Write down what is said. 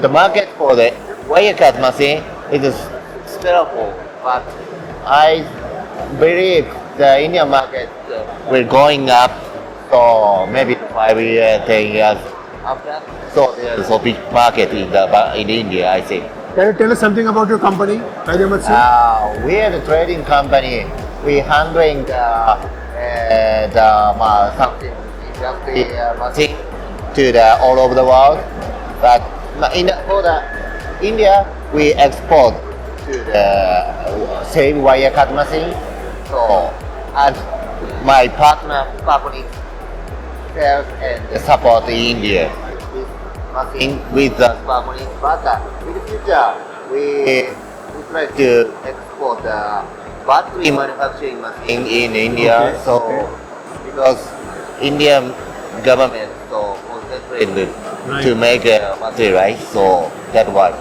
the market for the wire cut machine is still, but I believe the Indian market will going up. So maybe 5 years, 10 years after. So there's a big market in India, I think. Can you tell us something about your company, Head EDMs? We are the trading company. We handling something industry machine to the all over the world. But for the India, we export to the same wire cut machine. So and my partner company sells and support in India this machine with the Sparkonix. But in the future, we try to export the battery manufacturing machine in India. Okay, So okay. because Indian government so concentrated Right. to make a battery, right? So that's why.